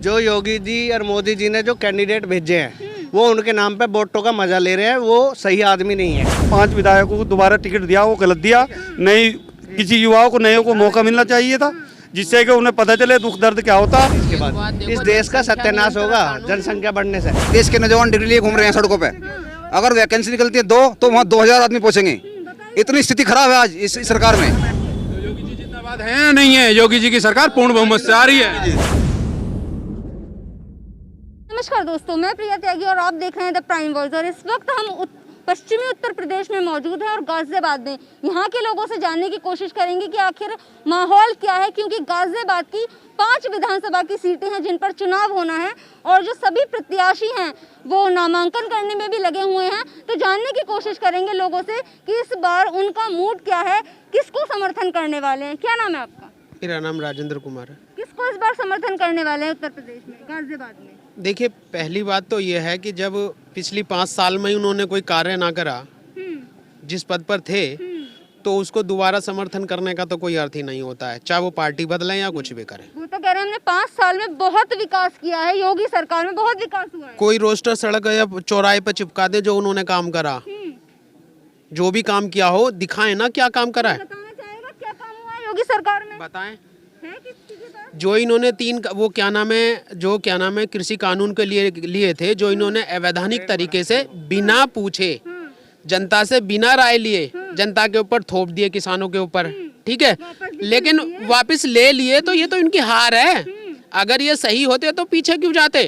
जो योगी जी और मोदी जी ने जो कैंडिडेट भेजे हैं वो उनके नाम पे वोटों का मजा ले रहे हैं, वो सही आदमी नहीं है। 5 विधायकों को दोबारा टिकट दिया, वो गलत दिया। नहीं, किसी युवाओं को नए को मौका मिलना चाहिए था, जिससे कि उन्हें पता चले दुख दर्द क्या होता। इसके बाद इस देश का सत्यानाश होगा जनसंख्या बढ़ने से। देश के नौजवान डिग्री लिए घूम रहे हैं सड़कों पे। अगर वैकेंसी निकलती है 2 तो वहाँ 2000 आदमी पहुँचेंगे। इतनी स्थिति खराब है आज इस सरकार में। योगी जी जिंदाबाद है या नहीं है? योगी जी की सरकार पूर्ण बहुमत से आ रही है। नमस्कार दोस्तों, मैं प्रिया त्यागी और आप देख रहे हैं द प्राइम वॉइस। और इस वक्त हम पश्चिमी उत्तर प्रदेश में मौजूद हैं और गाजियाबाद में यहाँ के लोगों से जानने की कोशिश करेंगे कि आखिर माहौल क्या है, क्योंकि गाजियाबाद की 5 विधानसभा की सीटें हैं जिन पर चुनाव होना है और जो सभी प्रत्याशी हैं वो नामांकन करने में भी लगे हुए हैं। तो जानने की कोशिश करेंगे लोगों से कि इस बार उनका मूड क्या है, किसको समर्थन करने वाले हैं। क्या नाम है आपका? मेरा नाम राजेंद्र कुमार है। किसको इस बार समर्थन करने वाले हैं उत्तर प्रदेश में, गाजियाबाद में? देखिए, पहली बात तो ये है कि जब पिछली 5 साल में उन्होंने कोई कार्य ना करा जिस पद पर थे, तो उसको दोबारा समर्थन करने का तो कोई अर्थ ही नहीं होता है, चाहे वो पार्टी बदले या कुछ भी करे। वो तो कह रहे हैं हमने 5 साल में बहुत विकास किया है, योगी सरकार में बहुत विकास हुआ है। कोई रोस्टर सड़क या चौराहे पर चिपका दे जो उन्होंने काम करा, जो भी काम किया हो दिखाएं ना, क्या काम करा है। बताना चाहेगा क्या काम हुआ है योगी सरकार में? बताएं। है किसी के पास? जो इन्होंने 3 वो क्या नाम है कृषि कानून के लिए थे, जो इन्होंने अवैधानिक तरीके से बिना पूछे जनता से बिना राय लिए जनता के ऊपर थोप दिए, किसानों के ऊपर, ठीक है, लेकिन वापस ले लिए, तो ये तो इनकी हार है। अगर ये सही होते तो पीछे क्यों जाते?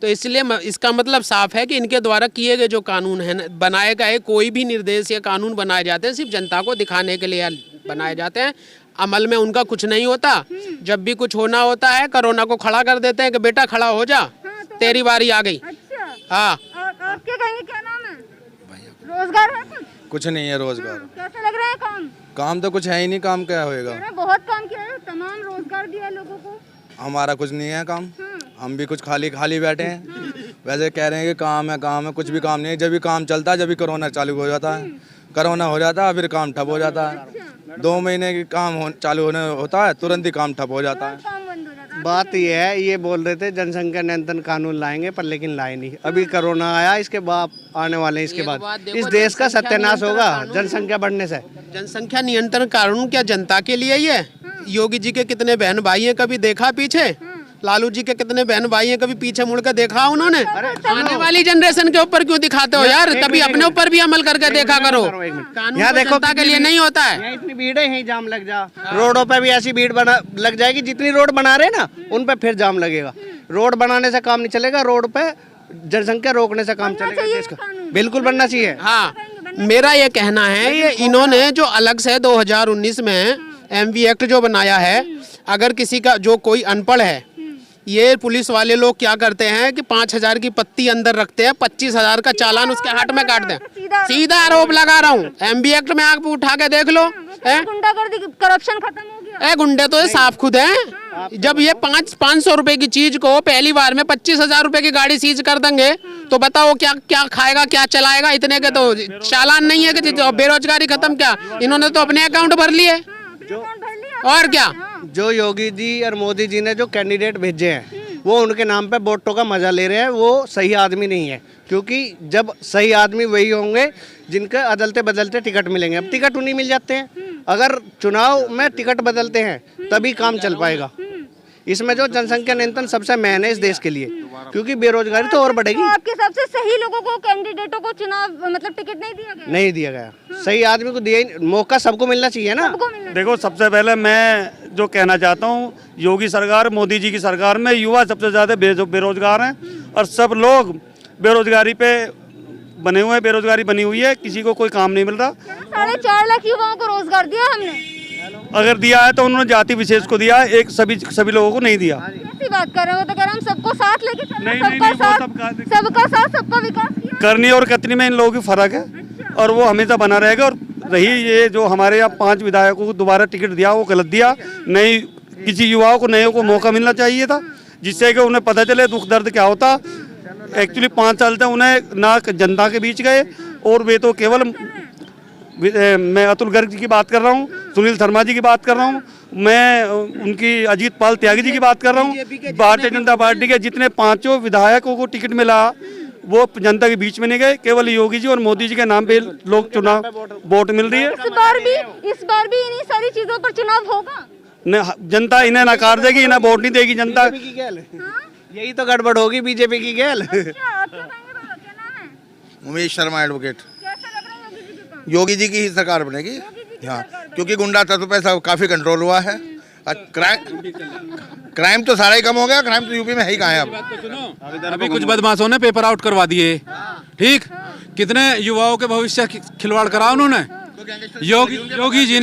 तो इसलिए इसका मतलब साफ है कि इनके द्वारा किए गए जो कानून है, बनाए गए कोई भी निर्देश या कानून बनाए जाते हैं सिर्फ जनता को दिखाने के लिए बनाए जाते हैं। अमल में उनका कुछ नहीं होता। जब भी कुछ होना होता है कोरोना को खड़ा कर देते हैं कि बेटा खड़ा हो जा, तेरी बारी आ गई। अच्छा। हाँ। और आप क्या कहेंगे, क्या नाम है? रोजगार है कुछ नहीं है रोजगार। कैसा लग रहा है काम? काम तो कुछ है ही नहीं, काम क्या होएगा? बहुत काम किया है, तमाम रोजगार दिया है लोगों को। हमारा कुछ नहीं है काम, हम भी कुछ खाली बैठे हैं। वैसे कह रहे हैं कि काम है, कुछ भी काम नहीं है। जब भी काम चलता है, जब भी कोरोना चालू हो जाता है, कोरोना हो जाता है, फिर काम ठप हो जाता है। 2 महीने की काम चालू होने होता है, तुरंत ही काम ठप हो जाता है। बात ये है, ये बोल रहे थे जनसंख्या नियंत्रण कानून लाएंगे, पर लेकिन लाए नहीं। अभी कोरोना आया, इसके बाद आने वाले हैं, इसके बाद इस देश का सत्यानाश होगा जनसंख्या बढ़ने से। जनसंख्या नियंत्रण कानून क्या जनता के लिए ही है? योगी जी के कितने बहन भाई हैं, कभी देखा पीछे? लालू जी के कितने बहन भाई हैं, कभी पीछे मुड़ कर देखा उन्होंने? आने वाली जनरेशन के ऊपर क्यों दिखाते हो यार? कभी अपने ऊपर भी अमल करके देखा करो। कानून यहाँ देखो जनता के लिए नहीं होता है। यहाँ इतनी भीड़ है, यहीं जाम लग जा। रोडों पे भी ऐसी भीड़ लग जाएगी, जितनी रोड बना रहे ना उन पे फिर जाम लगेगा। रोड बनाने से काम नहीं चलेगा, रोड पे जनसंख्या रोकने से काम चलेगा देश का। बिल्कुल बनना चाहिए। हाँ, मेरा ये कहना है, ये इन्होंने जो अलग से 2019 में MV एक्ट जो बनाया है, अगर किसी का जो कोई अनपढ़ है, ये पुलिस वाले लोग क्या करते हैं कि 5000 की पत्ती अंदर रखते हैं, 25,000 का चालान उसके हाथ में काटते हैं। सीधा आरोप लगा रहा हूँ, MV एक्ट में आग उठा के देख लो। गुंडागर्दी, करप्शन खत्म हो गया। गुंडे तो ये साफ खुद हैं। जब ये 500 रुपए की चीज को पहली बार में 25,000 रुपए की गाड़ी सीज कर देंगे, तो बताओ क्या क्या खाएगा, क्या चलाएगा? इतने के तो चालान नहीं है कि बेरोजगारी खत्म। क्या इन्होंने तो अपने अकाउंट भर लिए, और क्या? जो योगी जी और मोदी जी ने जो कैंडिडेट भेजे हैं वो उनके नाम पे वोटों का मजा ले रहे हैं, वो सही आदमी नहीं है। क्योंकि जब सही आदमी वही होंगे जिनके अदलते बदलते टिकट मिलेंगे। अब टिकट उन्हीं मिल जाते हैं। अगर चुनाव में टिकट बदलते हैं तभी काम चल पाएगा। इसमें जो जनसंख्या नियंत्रण सबसे मेन है इस देश के लिए, क्योंकि बेरोजगारी तो और बढ़ेगी। तो आपके सबसे सही लोगों को, कैंडिडेटों को चुनाव मतलब टिकट नहीं दिया गया? नहीं दिया गया। सही आदमी को दिया ही, मौका सबको मिलना चाहिए ना। देखो, सबसे पहले मैं जो कहना चाहता हूँ, योगी सरकार, मोदी जी की सरकार में युवा सबसे ज़्यादा बेरोजगार हैं और सब लोग बेरोजगारी पे बने हुए हैं। बेरोजगारी बनी हुई है, किसी को कोई काम नहीं मिल रहा। 4.5 लाख युवाओं को रोजगार दिया हमने। अगर दिया है तो उन्होंने जाति विशेष को दिया है, एक सभी लोगों को नहीं दिया। कैसी बात कर रहे हो? तो कह रहे हम सबको साथ लेके चलना, नहीं, सबका साथ सबका विकास किया। करनी और कतनी में इन लोगों की फर्क है, और वो हमेशा बना रहेगा। और रही ये जो हमारे यहाँ 5 विधायकों को दोबारा टिकट दिया, वो गलत दिया। नहीं, किसी युवाओं को नए को मौका मिलना चाहिए था, जिससे कि उन्हें पता चले दुख दर्द क्या होता। एक्चुअली 5 साल तक उन्हें ना जनता के बीच गए, और वे तो केवल मैं अतुल गर्ग जी की बात कर रहा हूँ, सुनील शर्मा जी की बात कर रहा हूँ, मैं उनकी अजीत पाल त्यागी जी की बात कर रहा हूँ। भारतीय जनता पार्टी के जितने 5 विधायकों को टिकट मिला वो जनता के बीच में नहीं गए, केवल योगी जी और मोदी जी के नाम पे लोग चुनाव वोट मिल रही है। इस बार भी इन्हीं सारी चीजों पर चुनाव होगा। जनता इन्हें नकार देगी, इन्हें वोट नहीं देगी जनता। यही तो गड़बड़ होगी बीजेपी की गैल। अच्छा, आप क्या कहेंगे बाबा, क्या नाम है? उमेश शर्मा एडवोकेट। कैसा लग रहा है योगी जी के काम? योगी जी की ही सरकार बनेगी। हाँ, क्योंकि गुंडा तत्व पे सब काफी कंट्रोल हुआ है। क्राइम तो सारा ही कम हो गया। क्राइम तो यूपी में है ही कहाँ है अब। अभी कुछ बदमाशों ने पेपर आउट करवा दिए, ठीक, कितने युवाओं के भविष्य खिलवाड़ करा उन्होंने। योगी जी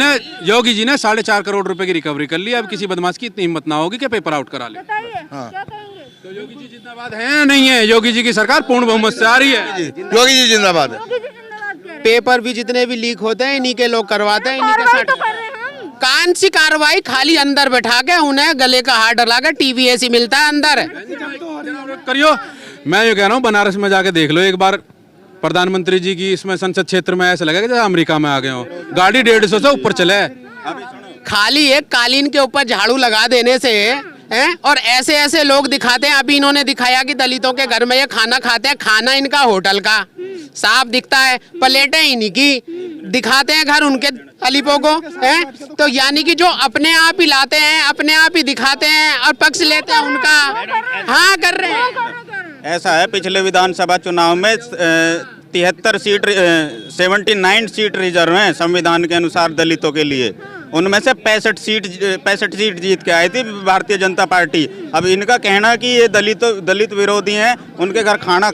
ने 4.5 करोड़ रुपए की रिकवरी कर ली। अब किसी बदमाश की इतनी हिम्मत ना होगी कि पेपर आउट करा ले। बताइए, क्या कहेंगे? तो योगी जी जिंदाबाद है या नहीं है? योगी जी की सरकार पूर्ण बहुमत से आ रही है। योगी जी जिंदाबाद है। योगी जी जिंदाबाद कह रहे हैं। पेपर भी जितने भी लीक होते हैं इन्हीं के लोग करवाते हैं, इन्हीं के कार्रवाई साथ तो कर रहे हैं हम। कान सी कार्रवाई, खाली अंदर बैठा के उन्हें गले का हार डला के टीवी ऐसी मिलता है अंदर। करियो, मैं ये कह रहा हूँ बनारस में जाके देख लो एक बार प्रधानमंत्री जी की इसमें संसद क्षेत्र में, ऐसा लगेगा जैसे अमेरिका में आ गए हो। गाड़ी 150 से ऊपर चले। खाली एक कालीन के ऊपर झाड़ू लगा देने से हैं, और ऐसे ऐसे लोग दिखाते हैं। अभी इन्होंने दिखाया कि दलितों के घर में ये खाना खाते हैं, खाना इनका होटल का साफ दिखता है, प्लेटें इन्हीं की, दिखाते हैं घर उनके अलीपों को हैं। तो यानी कि जो अपने आप ही लाते हैं, अपने आप ही दिखाते हैं और पक्ष लेते हैं उनका। हाँ, कर रहे हैं। ऐसा है, पिछले विधानसभा चुनाव में 79 सीट रिजर्व हैं संविधान के अनुसार दलितों के लिए। उनमें से 65 सीट जीत के आई थी भारतीय जनता पार्टी। अब इनका कहना है कि ये दलित विरोधी हैं, उनके घर खाना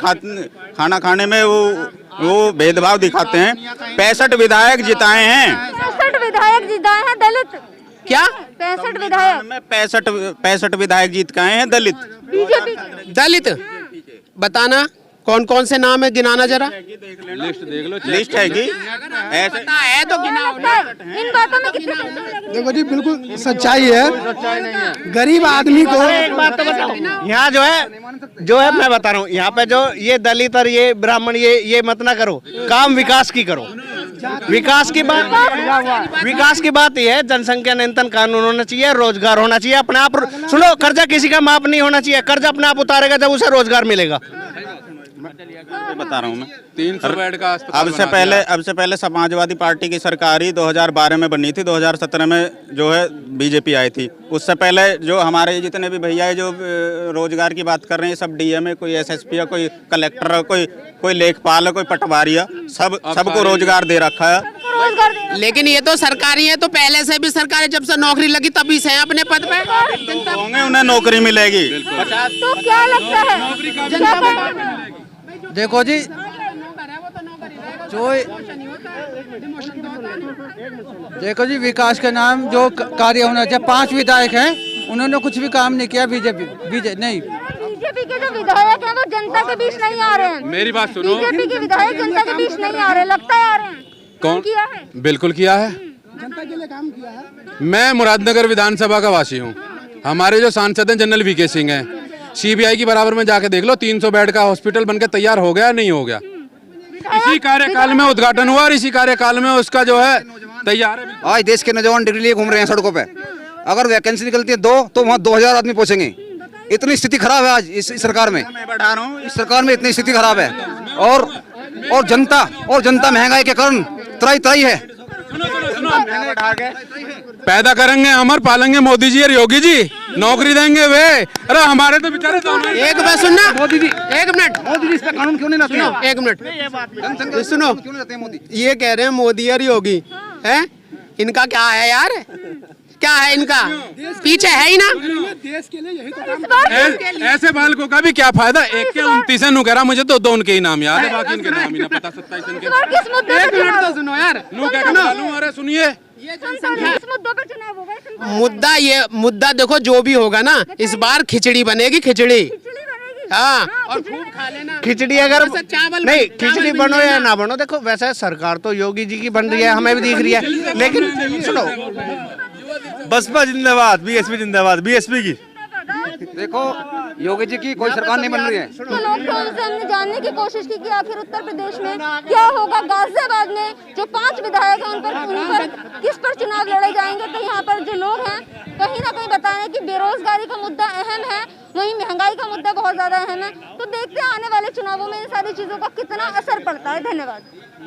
खाने में वो भेदभाव दिखाते हैं। 65 विधायक जिताए हैं। 65 विधायक जिताए हैं दलित। क्या 65 विधायक में 65 विधायक जीत के आए हैं दलित। बीजेपी दलित बताना कौन कौन से नाम है, गिनाना जरा। लिस्ट देख लो, लिस्ट है कि ऐसे पता है तो गिनाओ। इन बातों में कितने पैसे लगे? देखो जी, बिल्कुल सच्चाई है। गरीब आदमी को एक बात तो बताओ, यहाँ जो है मैं बता रहा हूँ, यहाँ पे जो ये दलित और ये ब्राह्मण ये मत ना करो, काम विकास की करो। विकास की बात ये है, जनसंख्या नियंत्रण कानून होना चाहिए, रोजगार होना चाहिए। अपने आप सुनो, कर्जा किसी का माफ नहीं होना चाहिए। कर्जा अपने आप उतारेगा जब उसे रोजगार मिलेगा। बता रहा हूँ मैं। 300 बेड का अस्पताल अब से पहले समाजवादी पार्टी की सरकार ही 2012 में बनी थी। 2017 में जो है बीजेपी आई थी। उससे पहले जो हमारे जितने भी भैया जो रोजगार की बात कर रहे हैं, सब डीएम है, कोई एसएसपी है, कोई कलेक्टर है, कोई लेखपाल है, कोई पटवारी है, सबको रोजगार दे रखा है। लेकिन ये तो सरकारी है, तो पहले से भी सरकारी, जब से नौकरी लगी तभी से हैं अपने पद पे। होंगे, उन्हें नौकरी मिलेगी। तो क्या लगता है? देखो जी, विकास के नाम जो कार्य होना चाहिए। 5 विधायक हैं, उन्होंने कुछ भी काम नहीं किया। बीजेपी नहीं। बीजेपी के जो विधायक हैं वो जनता के बीच नहीं आ रहे हैं। मेरी बात सुनो, बीजेपी के विधायक जनता के बीच नहीं आ रहे, लगता है आ रहे हैं। कौन किया है? बिल्कुल किया है, जनता के लिए काम किया है। मैं मुरादनगर विधानसभा का वासी हूँ। हमारे जो सांसद हैं जनरल वीके सिंह हैं। सीबीआई की बराबर में जाके देख लो, 300 बेड का हॉस्पिटल बनके तैयार हो गया, नहीं हो गया। इसी कार्यकाल में उद्घाटन हुआ और इसी कार्यकाल में उसका जो है तैयार है। आज देश के नौजवान डिग्री लिए घूम रहे हैं सड़कों पे। अगर वैकेंसी निकलती है 2 तो वहाँ 2000 आदमी पहुंचेंगे। इतनी स्थिति खराब है आज इस सरकार में। मैं बढ़ा रहा हूँ। इस सरकार में इतनी स्थिति खराब है, और जनता महंगाई के कारण त्राई है। पैदा करेंगे हम और पालेंगे मोदी जी और योगी जी, नौकरी देंगे वे। अरे हमारे तो बेचारे एक बात सुनना, मोदी जी, 1 मिनट। मोदी जी इस पे कानून क्यों नहीं लाते? सुनो, 1 मिनट सुनो। क्यों नहीं लाते मोदी? ये कह रहे हैं मोदी और योगी हैं, इनका क्या है यार? क्या है इनका? पीछे है ही ना। देश के लिए यही तो ऐसे बालकों का भी क्या फायदा? एक के 29 है, कह रहा मुझे तो उनके ही नाम याद है, बाकी इनके नाम ही ना पता। 27 इनके। किस मुद्दे पे चुनाव? तो सुनो यार, अरे सुनिए, किस मुद्दों पे चुनाव होगा? मुद्दा देखो जो भी होगा ना, इस बार खिचड़ी बनेगी, खिचड़ी। हाँ, और खूब खा लेना खिचड़ी। अगर चावल नहीं, खिचड़ी बनो या ना बनो, देखो वैसे सरकार तो योगी जी की बन रही है, हमें भी दिख रही है। लेकिन सुनो, बसपा जिंदाबाद, बीएसपी जिंदाबाद, बीएसपी की। देखो योगी जी की कोई सरकार नहीं बन रही है। तो लोग तो हमसे हमने जानने की कोशिश की कि आखिर उत्तर प्रदेश में क्या होगा। गाजियाबाद में जो 5 विधायक हैं उन पर किस पर चुनाव लड़े जाएंगे। तो यहाँ पर जो लोग हैं कहीं ना कहीं बता रहे हैं कि बेरोजगारी का मुद्दा अहम है, वहीं महंगाई का मुद्दा बहुत ज्यादा अहम है। तो देखते हैं आने वाले चुनावों में इन सारी चीजों का कितना असर पड़ता है। धन्यवाद।